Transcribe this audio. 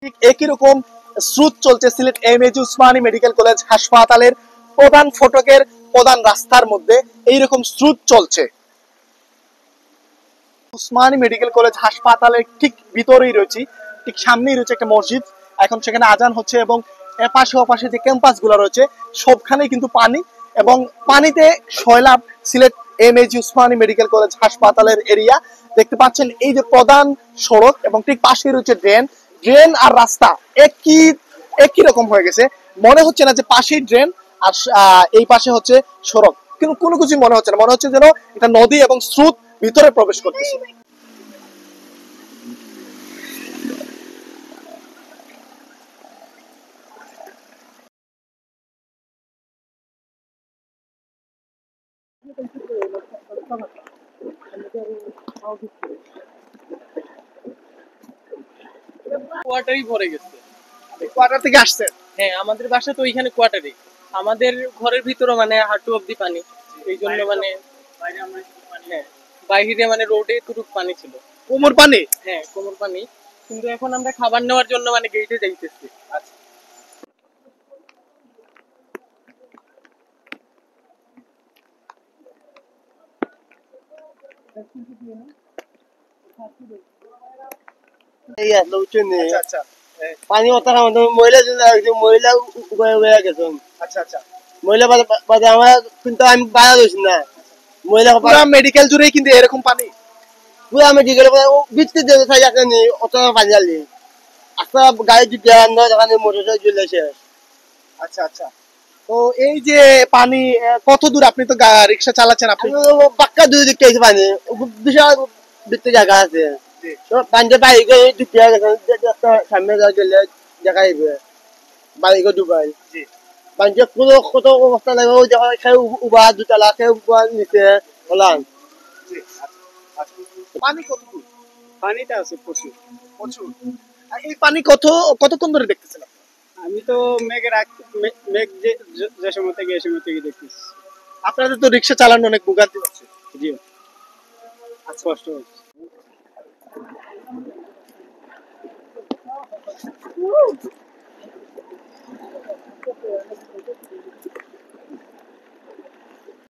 ঠিক একই রকম স্রোত চলছে Sylhet MAG Osmani medical college হাসপাতালের প্রধান ফটকের প্রধান রাস্তার মধ্যে এইরকম স্রোত চলছে। উসমানী মেডিকেল কলেজ হাসপাতালের ঠিক ভিতরেই রয়েছে, ঠিক সামনেই রয়েছে একটা মসজিদ। এখন সেখানে আজান হচ্ছে এবং পাশে ওপাশে যে ক্যাম্পাস গুলো রয়েছে সবখানে কিন্তু পানি এবং পানিতে সয়লাব Sylhet MAG Osmani medical college হাসপাতালের এরিয়া দেখতে পাচ্ছেন। এই যে প্রধান সড়ক এবং ঠিক পাশে রয়েছে ড্রেন, ড্রেন আর রাস্তা একই একই রকম হয়ে গেছে। মনে হচ্ছে না যে পাশেই ড্রেন আর এই পাশে হচ্ছে সড়ক, কিন্তু কোনো কিছু মনে হচ্ছে না, মনে হচ্ছে যেন এটা নদী এবং স্রোত ভিতরে প্রবেশ করতেছে। কোয়ার্টারই ভরে গেছে। কোয়ার্টার থেকে আসছে? হ্যাঁ, আমাদের বাসা তো ওইখানে কোয়ার্টারে। আমাদের ঘরের ভিতরে মানে হাঁটু অব্দি পানি। এই জন্য মানে হ্যাঁ, বাইরে মানে রোডে এতটুকু পানি ছিল। কোমর পানি? হ্যাঁ, কোমর পানি। কিন্তু এখন আমরা খাবার নেওয়ার জন্য মানে গেটে যাইতেছি। আচ্ছা। আচ্ছা পানি অতটা মহিলা মহিলা উপায় গেছে। আচ্ছা আচ্ছা। মহিলা বাদে আমার কিন্তু আমি বাধা দিচ্ছি না। মহিলা পুরো মেডিকেল জুড়েই কিন্তু এরকম পানি? পুরা মেডিকেল বৃত্তি দেবে চাই আসেনি অত পানি জ্বালি আস্তে গাড়ি দিতে দোকানে মোটর চলে শেষ। আচ্ছা আচ্ছা। তো এই যে পানি কত দূর? আপনি তো রিক্সা চালাচ্ছেন, আপনি পাক্কা দুই দিকটা এসে পানি বিশাল বৃত্তি জায়গা আছে। পানিতে বাইরে করে ডুবিয়া গেছে, সামনে গেলে দেখা যাবে বাড়ি করে ডুবাই। পানিতে কোনো কত অবস্থা লাগে ওই দেখা খেয়ে উবা দুতলা খেয়ে উবা নিচে হলাম। পানি কত দূর? পানিটা আছে প্রচুর। প্রচুর। আর এই পানি কতক্ষণ ধরে দেখতেছেন? আমি তো মেঘ যে সময় থেকে এই সময় থেকে দেখতেছি। আপনাদের তো রিক্সা চালানো অনেক ভোগান্তি হচ্ছে। জি, কষ্ট হচ্ছে।